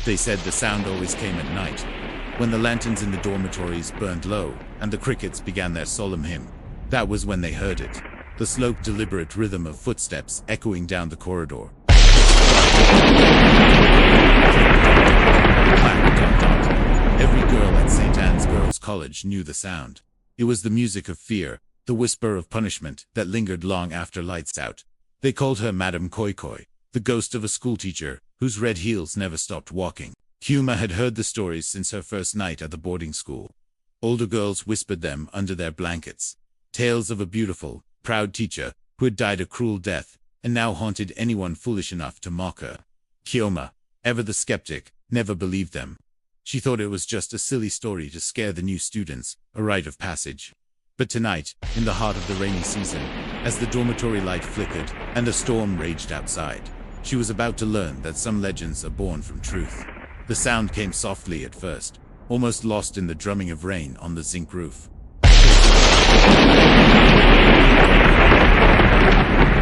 They said the sound always came at night, when the lanterns in the dormitories burned low and the crickets began their solemn hymn. That was when they heard it. The slow, deliberate rhythm of footsteps echoing down the corridor. Every girl at St. Anne's Girls' College knew the sound. It was the music of fear, the whisper of punishment that lingered long after lights out. They called her Madame Koi Koi, the ghost of a schoolteacher whose red heels never stopped walking. Kyuma had heard the stories since her first night at the boarding school. Older girls whispered them under their blankets. Tales of a beautiful, proud teacher who had died a cruel death and now haunted anyone foolish enough to mock her. Kyoma, ever the skeptic, never believed them. She thought it was just a silly story to scare the new students, a rite of passage. But tonight, in the heart of the rainy season, as the dormitory light flickered and a storm raged outside, she was about to learn that some legends are born from truth. The sound came softly at first, almost lost in the drumming of rain on the zinc roof.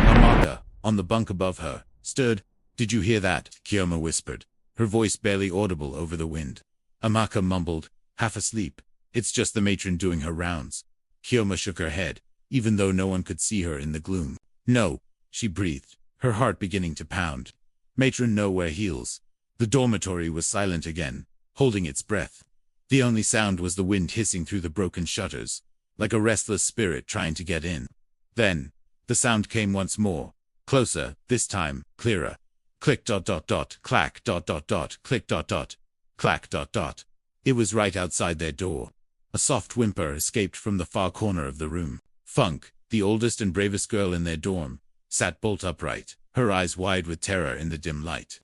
Amaka, on the bunk above her, stirred. "Did you hear that?" Kyoma whispered, her voice barely audible over the wind. Amaka mumbled, half asleep. "It's just the matron doing her rounds." Kyoma shook her head, even though no one could see her in the gloom. "No," she breathed, her heart beginning to pound. "Matron no wear heels." The dormitory was silent again, holding its breath. The only sound was the wind hissing through the broken shutters, like a restless spirit trying to get in. Then, the sound came once more, closer, this time, clearer. Click ... clack ... click ... clack ... It was right outside their door. A soft whimper escaped from the far corner of the room. Funk, the oldest and bravest girl in their dorm, sat bolt upright, her eyes wide with terror in the dim light.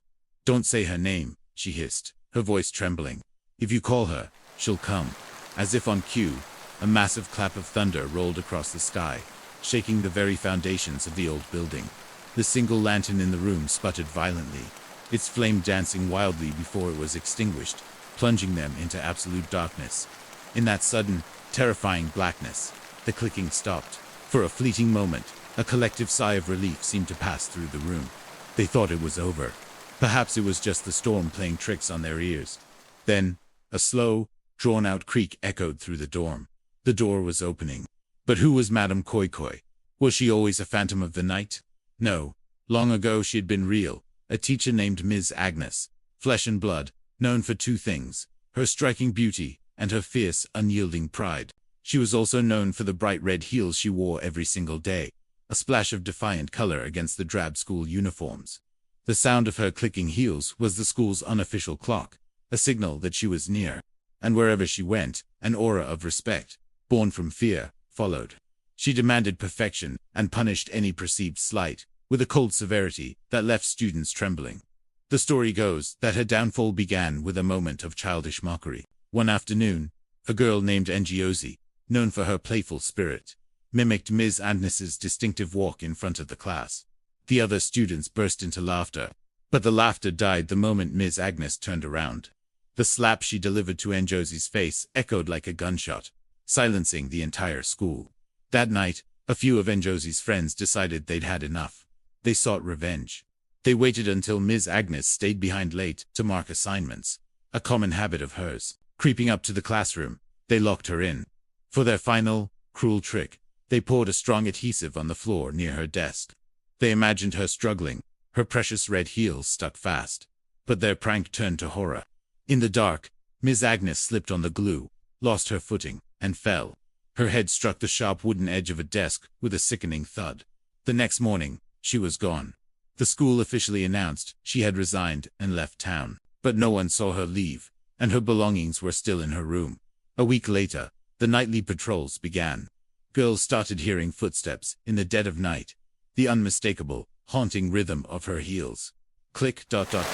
"Don't say her name," she hissed, her voice trembling. "If you call her, she'll come." As if on cue, a massive clap of thunder rolled across the sky, shaking the very foundations of the old building. The single lantern in the room sputtered violently, its flame dancing wildly before it was extinguished, plunging them into absolute darkness. In that sudden, terrifying blackness, the clicking stopped. For a fleeting moment, a collective sigh of relief seemed to pass through the room. They thought it was over. Perhaps it was just the storm playing tricks on their ears. Then, a slow, drawn-out creak echoed through the dorm. The door was opening. But who was Madame Koi Koi? Was she always a phantom of the night? No. Long ago she had been real, a teacher named Ms. Agnes, flesh and blood, known for two things, her striking beauty and her fierce, unyielding pride. She was also known for the bright red heels she wore every single day, a splash of defiant color against the drab school uniforms. The sound of her clicking heels was the school's unofficial clock, a signal that she was near. And wherever she went, an aura of respect, born from fear, followed. She demanded perfection and punished any perceived slight, with a cold severity that left students trembling. The story goes that her downfall began with a moment of childish mockery. One afternoon, a girl named Ngiozi, known for her playful spirit, mimicked Ms. Agnes's distinctive walk in front of the class. The other students burst into laughter, but the laughter died the moment Ms. Agnes turned around. The slap she delivered to Ngiozi's face echoed like a gunshot, silencing the entire school. That night, a few of Ngiozi's friends decided they'd had enough. They sought revenge. They waited until Ms. Agnes stayed behind late to mark assignments, a common habit of hers. Creeping up to the classroom, they locked her in. For their final, cruel trick, they poured a strong adhesive on the floor near her desk. They imagined her struggling, her precious red heels stuck fast. But their prank turned to horror. In the dark, Ms. Agnes slipped on the glue, lost her footing, and fell. Her head struck the sharp wooden edge of a desk with a sickening thud. The next morning, she was gone. The school officially announced she had resigned and left town. But no one saw her leave, and her belongings were still in her room. A week later, the nightly patrols began. Girls started hearing footsteps in the dead of night, the unmistakable, haunting rhythm of her heels. Click ... clack ... click ...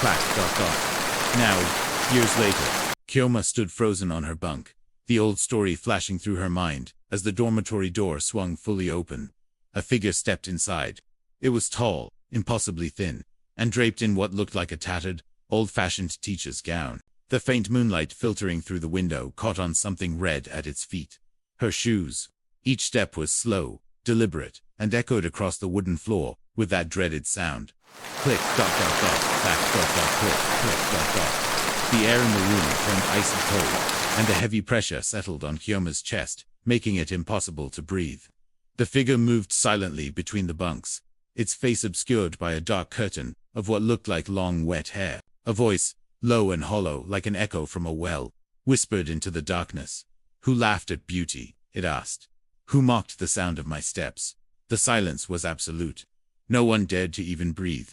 clack ... Now, years later, Kyoma stood frozen on her bunk, the old story flashing through her mind as the dormitory door swung fully open. A figure stepped inside. It was tall, impossibly thin, and draped in what looked like a tattered, old-fashioned teacher's gown. The faint moonlight filtering through the window caught on something red at its feet. Her shoes. Each step was slow, deliberate, and echoed across the wooden floor with that dreaded sound. Click, dot, dot, dot, clack, dot, dot, click, dot, dot. The air in the room turned icy cold, and a heavy pressure settled on Kyoma's chest, making it impossible to breathe. The figure moved silently between the bunks, its face obscured by a dark curtain of what looked like long wet hair. A voice, low and hollow like an echo from a well, whispered into the darkness. "Who laughed at beauty?" it asked. "Who mocked the sound of my steps?" The silence was absolute. No one dared to even breathe.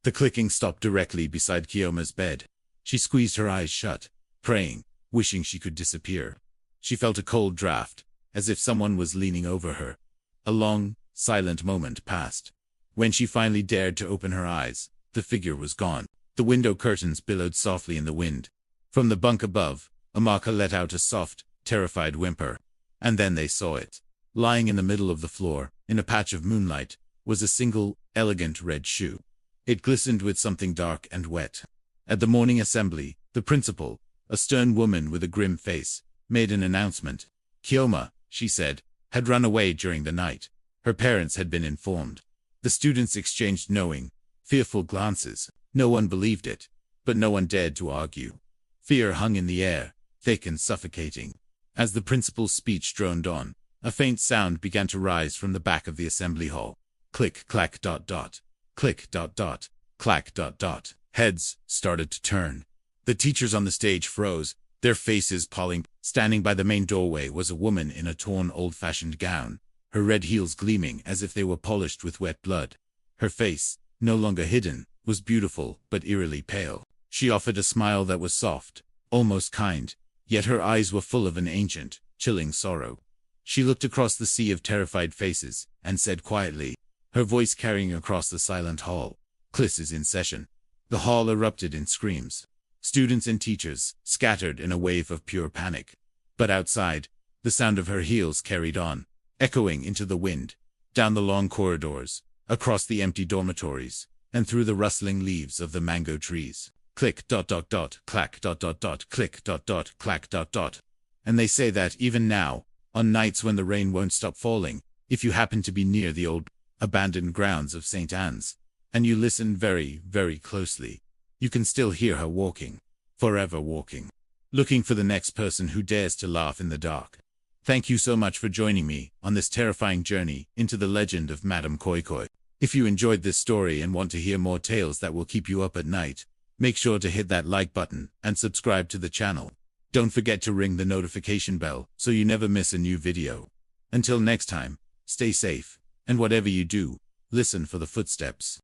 The clicking stopped directly beside Kyoma's bed. She squeezed her eyes shut, praying, wishing she could disappear. She felt a cold draft, as if someone was leaning over her. A long, silent moment passed. When she finally dared to open her eyes, the figure was gone. The window curtains billowed softly in the wind. From the bunk above, Amaka let out a soft, terrified whimper. And then they saw it. Lying in the middle of the floor, in a patch of moonlight, was a single, elegant red shoe. It glistened with something dark and wet. At the morning assembly, the principal, a stern woman with a grim face, made an announcement. Kyoma, she said, had run away during the night. Her parents had been informed. The students exchanged knowing, fearful glances. No one believed it, but no one dared to argue. Fear hung in the air, thick and suffocating. As the principal's speech droned on, a faint sound began to rise from the back of the assembly hall. Click, clack, dot, dot. Click, dot, dot. Clack, dot, dot. Heads started to turn. The teachers on the stage froze, their faces palling. Standing by the main doorway was a woman in a torn old-fashioned gown, her red heels gleaming as if they were polished with wet blood. Her face, no longer hidden, was beautiful but eerily pale. She offered a smile that was soft, almost kind, yet her eyes were full of an ancient, chilling sorrow. She looked across the sea of terrified faces, and said quietly, her voice carrying across the silent hall, "Class is in session." The hall erupted in screams. Students and teachers scattered in a wave of pure panic. But outside, the sound of her heels carried on, echoing into the wind, down the long corridors, across the empty dormitories, and through the rustling leaves of the mango trees. Click, dot, dot, dot, clack, dot, dot, dot, click, dot, dot, clack, dot, dot. And they say that even now, on nights when the rain won't stop falling, if you happen to be near the old, abandoned grounds of St. Anne's, and you listen very, very closely, you can still hear her walking, forever walking, looking for the next person who dares to laugh in the dark. Thank you so much for joining me on this terrifying journey into the legend of Madame Koikoi. If you enjoyed this story and want to hear more tales that will keep you up at night, make sure to hit that like button and subscribe to the channel. Don't forget to ring the notification bell so you never miss a new video. Until next time, stay safe, and whatever you do, listen for the footsteps.